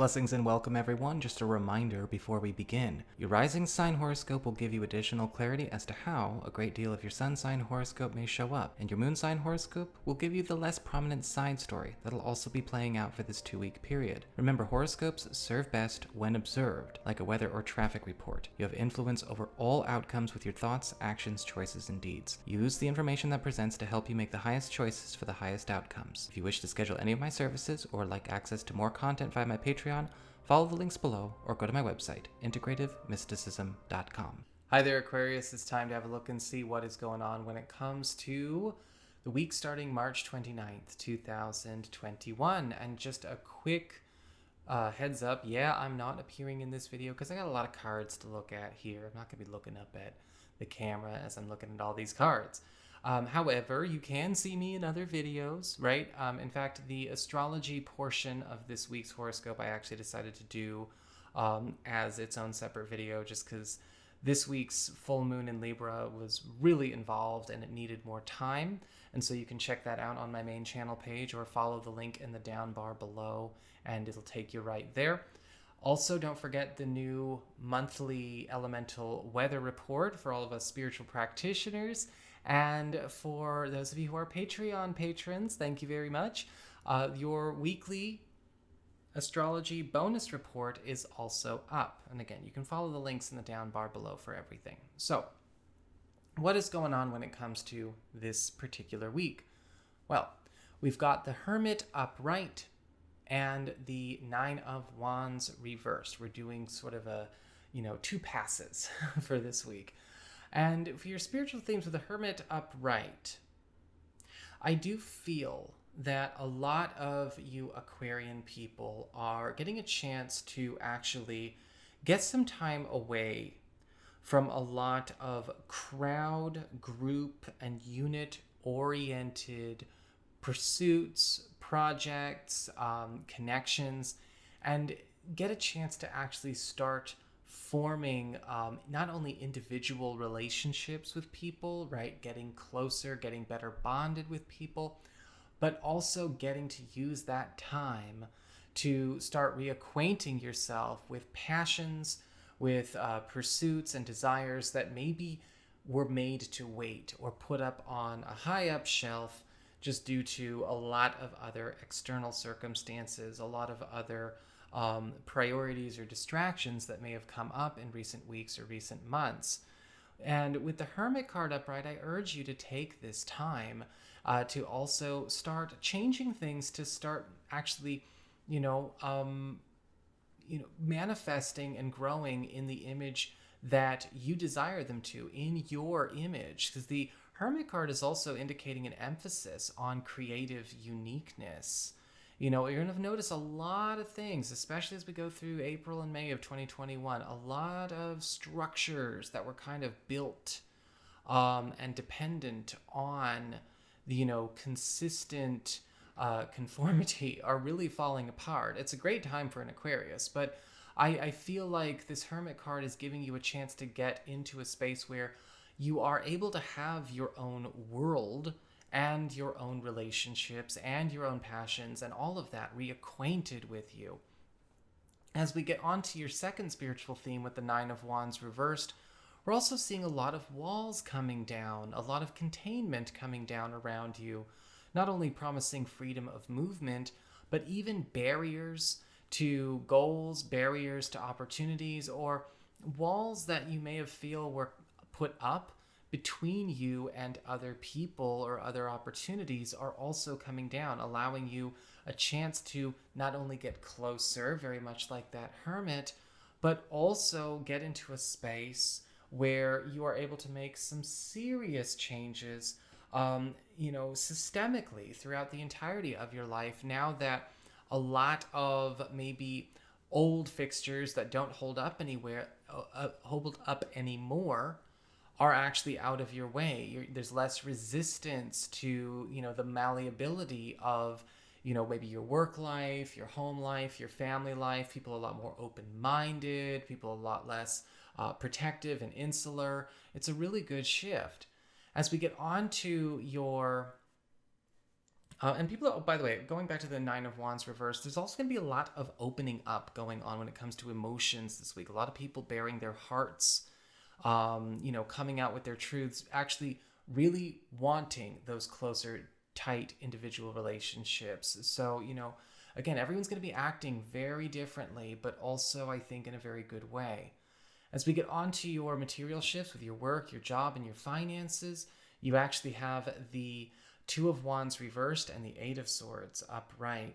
Blessings and welcome everyone. Just a reminder before we begin. Your rising sign horoscope will give you additional clarity as to how a great deal of your sun sign horoscope may show up, and your moon sign horoscope will give you the less prominent side story that'll also be playing out for this 2-week period. Remember, horoscopes serve best when observed, like a weather or traffic report. You have influence over all outcomes with your thoughts, actions, choices, and deeds. Use the information that presents to help you make the highest choices for the highest outcomes. If you wish to schedule any of my services or like access to more content via my Patreon, follow the links below or go to my website, integrativemysticism.com. Hi there, Aquarius. It's time to have a look and see what is going on when it comes to the week starting March 29th, 2021. And just a quick heads up, yeah, I'm not appearing in this video because I got a lot of cards to look at here. I'm not going to be looking up at the camera as I'm looking at all these cards. However, you can see me in other videos, right? In fact, the astrology portion of this week's horoscope, I actually decided to do as its own separate video just because this week's full moon in Libra was really involved and it needed more time. And so you can check that out on my main channel page or follow the link in the down bar below and it'll take you right there. Also, don't forget the new monthly elemental weather report for all of us spiritual practitioners. And for those of you who are Patreon patrons, thank you very much. Your weekly astrology bonus report is also up. And again, you can follow the links in the down bar below for everything. So, what is going on when it comes to this particular week? Well, we've got the Hermit upright and the Nine of Wands reversed. We're doing sort of a, two passes for this week. And for your spiritual themes with the Hermit upright, I do feel that a lot of you Aquarian people are getting a chance to actually get some time away from a lot of crowd, group, and unit-oriented pursuits, projects, connections, and get a chance to actually start forming not only individual relationships with people, right? Getting closer, getting better bonded with people, but also getting to use that time to start reacquainting yourself with passions, with pursuits and desires that maybe were made to wait or put up on a high up shelf just due to a lot of other external circumstances, a lot of other priorities or distractions that may have come up in recent weeks or recent months. And with the Hermit card upright, I urge you to take this time to also start changing things, to start actually, manifesting and growing in the image that you desire them to, in your image. Because the Hermit card is also indicating an emphasis on creative uniqueness. You're going to notice a lot of things, especially as we go through April and May of 2021, a lot of structures that were kind of built and dependent on the, consistent conformity are really falling apart. It's a great time for an Aquarius, but I feel like this Hermit card is giving you a chance to get into a space where you are able to have your own world and your own relationships and your own passions and all of that reacquainted with you. As we get on to your second spiritual theme with the Nine of Wands reversed, we're also seeing a lot of walls coming down, a lot of containment coming down around you, not only promising freedom of movement, but even barriers to goals, barriers to opportunities, or walls that you may have feel were put up between you and other people or other opportunities are also coming down, allowing you a chance to not only get closer, very much like that Hermit, but also get into a space where you are able to make some serious changes, systemically throughout the entirety of your life, now that a lot of maybe old fixtures that don't hold up anymore are actually out of your way. There's less resistance to, the malleability of, maybe your work life, your home life, your family life. People are a lot more open-minded, people are a lot less protective and insular. It's a really good shift. As we get on to your And people, oh, by the way, going back to the Nine of Wands reverse, there's also going to be a lot of opening up going on when it comes to emotions this week. A lot of people bearing their hearts, coming out with their truths, actually really wanting those closer, tight individual relationships. So, again, everyone's going to be acting very differently, but also, I think, in a very good way. As we get onto your material shifts with your work, your job, and your finances, you actually have the Two of Wands reversed and the Eight of Swords upright.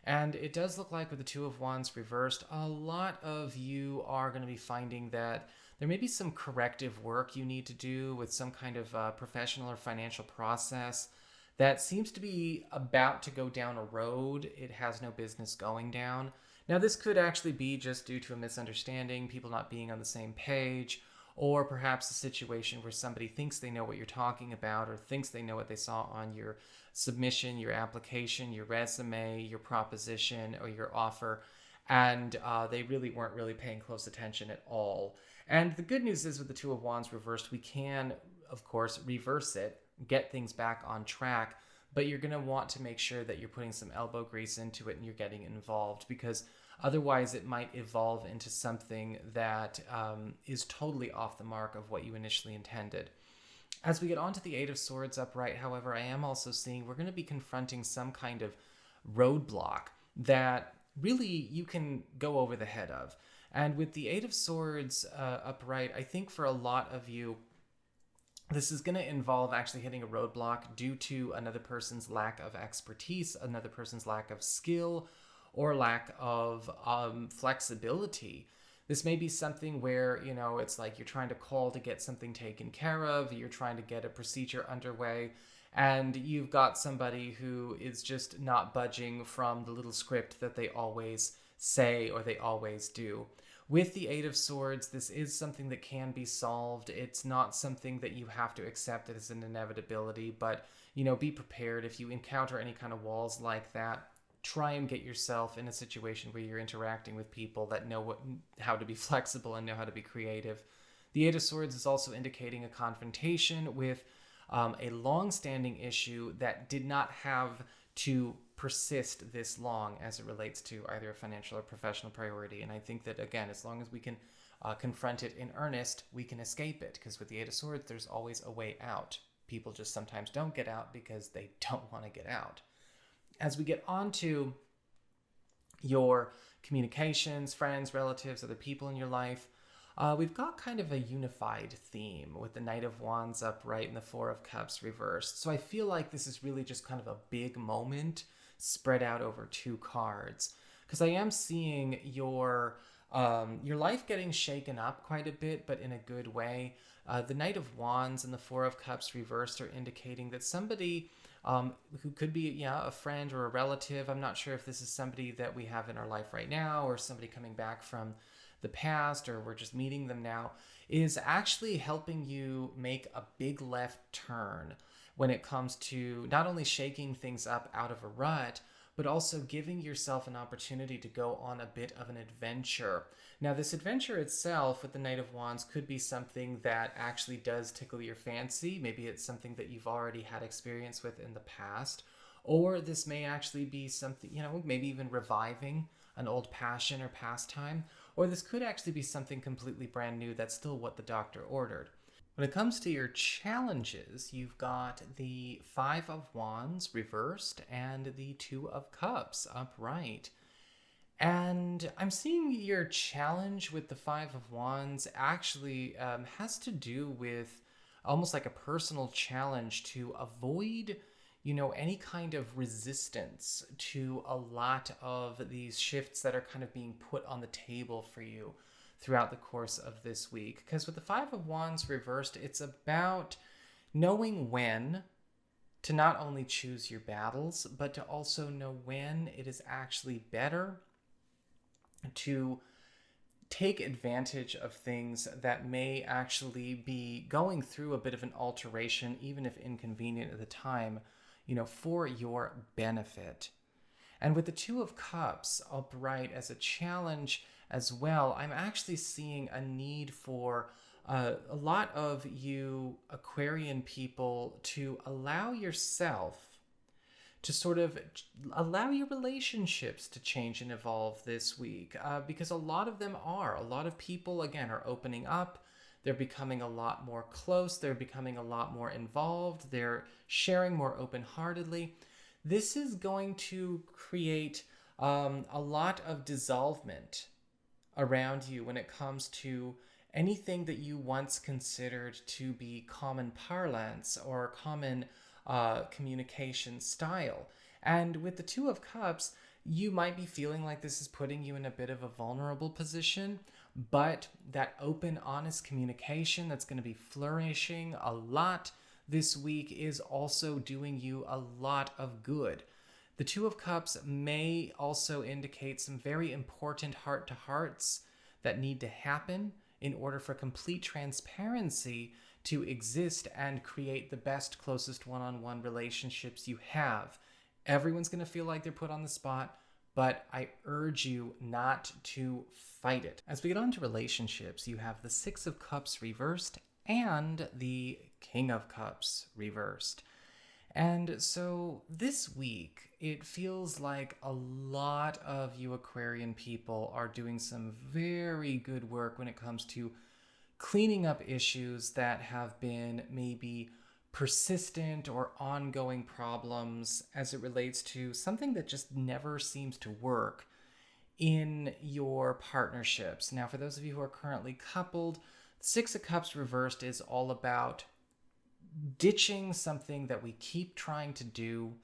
And it does look like with the Two of Wands reversed, a lot of you are going to be finding that there may be some corrective work you need to do with some kind of professional or financial process that seems to be about to go down a road it has no business going down. Now, this could actually be just due to a misunderstanding, people not being on the same page, or perhaps a situation where somebody thinks they know what you're talking about or thinks they know what they saw on your submission, your application, your resume, your proposition, or your offer, and they really weren't really paying close attention at all. And the good news is with the Two of Wands reversed, we can, of course, reverse it, get things back on track, but you're going to want to make sure that you're putting some elbow grease into it and you're getting involved, because otherwise it might evolve into something that is totally off the mark of what you initially intended. As we get onto the Eight of Swords upright, however, I am also seeing we're going to be confronting some kind of roadblock that really you can go over the head of. And with the Eight of Swords upright, I think for a lot of you, this is going to involve actually hitting a roadblock due to another person's lack of expertise, another person's lack of skill, or lack of flexibility. This may be something where, it's like you're trying to call to get something taken care of, you're trying to get a procedure underway, and you've got somebody who is just not budging from the little script that they always say or they always do. With the Eight of Swords, this is something that can be solved. It's not something that you have to accept as an inevitability, but, be prepared. If you encounter any kind of walls like that, try and get yourself in a situation where you're interacting with people that know how to be flexible and know how to be creative. The Eight of Swords is also indicating a confrontation with a long-standing issue that did not have to persist this long as it relates to either a financial or professional priority. And I think that, again, as long as we can confront it in earnest, we can escape it, because with the Eight of Swords, there's always a way out. People just sometimes don't get out because they don't want to get out. As we get on to your communications, friends, relatives, other people in your life, we've got kind of a unified theme with the Knight of Wands upright and the Four of Cups reversed. So I feel like this is really just kind of a big moment spread out over two cards, because I am seeing your life getting shaken up quite a bit, but in a good way. The Knight of Wands and the Four of Cups reversed are indicating that somebody who could be a friend or a relative. I'm not sure if this is somebody that we have in our life right now or somebody coming back from the past, or we're just meeting them now, is actually helping you make a big left turn when it comes to not only shaking things up out of a rut, but also giving yourself an opportunity to go on a bit of an adventure. Now, this adventure itself with the Knight of Wands could be something that actually does tickle your fancy. Maybe it's something that you've already had experience with in the past, or this may actually be something, maybe even reviving an old passion or pastime, or this could actually be something completely brand new that's still what the doctor ordered. When it comes to your challenges, you've got the Five of Wands reversed and the Two of Cups upright. And I'm seeing your challenge with the Five of Wands actually has to do with almost like a personal challenge to avoid, any kind of resistance to a lot of these shifts that are kind of being put on the table for you throughout the course of this week. Because with the Five of Wands reversed, it's about knowing when to not only choose your battles, but to also know when it is actually better to take advantage of things that may actually be going through a bit of an alteration, even if inconvenient at the time, for your benefit. And with the Two of Cups upright as a challenge as well, I'm actually seeing a need for a lot of you Aquarian people to allow yourself to sort of allow your relationships to change and evolve this week, because a lot of them are. A lot of people, again, are opening up. They're becoming a lot more close. They're becoming a lot more involved. They're sharing more open-heartedly. This is going to create a lot of dissolvement around you when it comes to anything that you once considered to be common parlance or common communication style. And with the Two of Cups, you might be feeling like this is putting you in a bit of a vulnerable position, but that open, honest communication that's going to be flourishing a lot this week is also doing you a lot of good. The Two of Cups may also indicate some very important heart-to-hearts that need to happen in order for complete transparency to exist and create the best, closest one-on-one relationships you have. Everyone's going to feel like they're put on the spot, but I urge you not to fight it. As we get on to relationships, you have the Six of Cups reversed and the King of Cups reversed. And so this week, it feels like a lot of you Aquarian people are doing some very good work when it comes to cleaning up issues that have been maybe persistent or ongoing problems as it relates to something that just never seems to work in your partnerships. Now, for those of you who are currently coupled, Six of Cups reversed is all about ditching something that we keep trying to do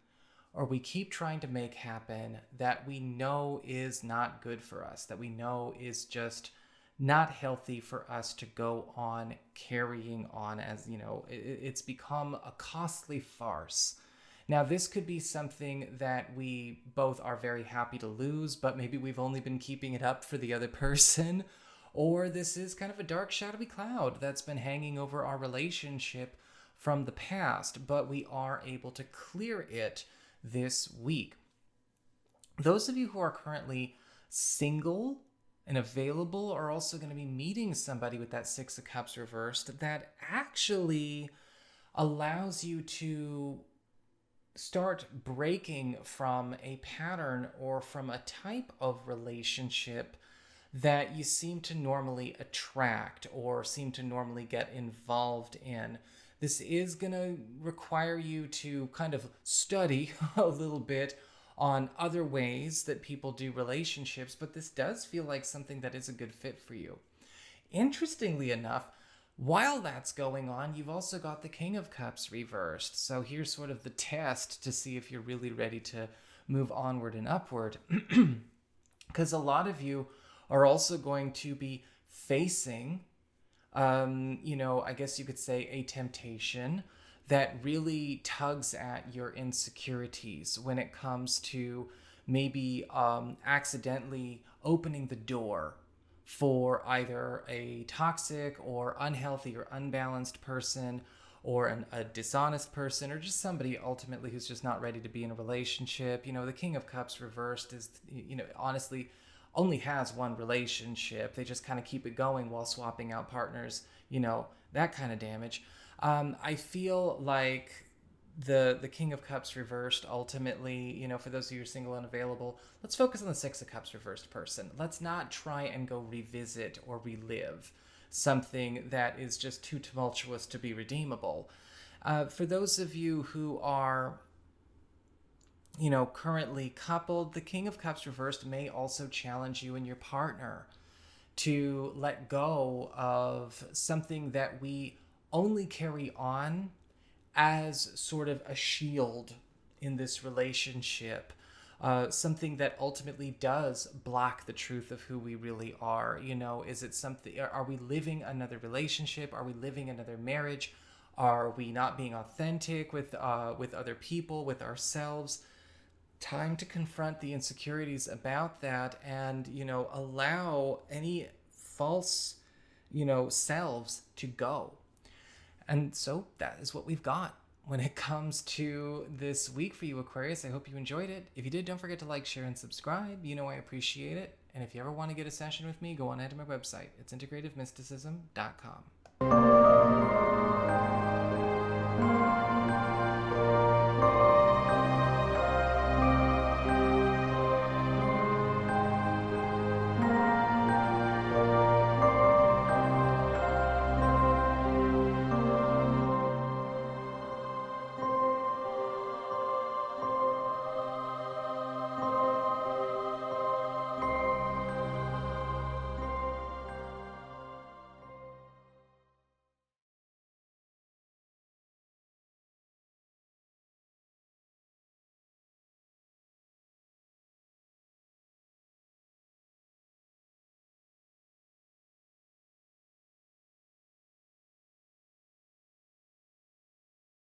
or we keep trying to make happen that we know is not good for us, that we know is just not healthy for us to go on carrying on. As you know, it's become a costly farce. Now, this could be something that we both are very happy to lose, but maybe we've only been keeping it up for the other person. Or this is kind of a dark, shadowy cloud that's been hanging over our relationship from the past, but we are able to clear it this week. Those of you who are currently single and available are also going to be meeting somebody with that Six of Cups reversed that actually allows you to start breaking from a pattern or from a type of relationship that you seem to normally attract or seem to normally get involved in. This is going to require you to kind of study a little bit on other ways that people do relationships, but this does feel like something that is a good fit for you. Interestingly enough, while that's going on, you've also got the King of Cups reversed. So here's sort of the test to see if you're really ready to move onward and upward. Because a lot of you are also going to be facing I guess you could say a temptation that really tugs at your insecurities when it comes to maybe accidentally opening the door for either a toxic or unhealthy or unbalanced person or a dishonest person or just somebody ultimately who's just not ready to be in a relationship. The King of Cups reversed is, honestly, only has one relationship. They just kind of keep it going while swapping out partners, that kind of damage. I feel like the King of Cups reversed ultimately, for those of you who are single and available, let's focus on the Six of Cups reversed person. Let's not try and go revisit or relive something that is just too tumultuous to be redeemable. For those of you who are currently coupled, the King of Cups reversed may also challenge you and your partner to let go of something that we only carry on as sort of a shield in this relationship, something that ultimately does block the truth of who we really are. Is it something, are we living another relationship? Are we living another marriage? Are we not being authentic with other people, with ourselves? Time to confront the insecurities about that and, allow any false, selves to go. And so that is what we've got when it comes to this week for you, Aquarius. I hope you enjoyed it. If you did, don't forget to like, share, and subscribe. I appreciate it. And if you ever want to get a session with me, go on ahead to my website. It's integrativemysticism.com.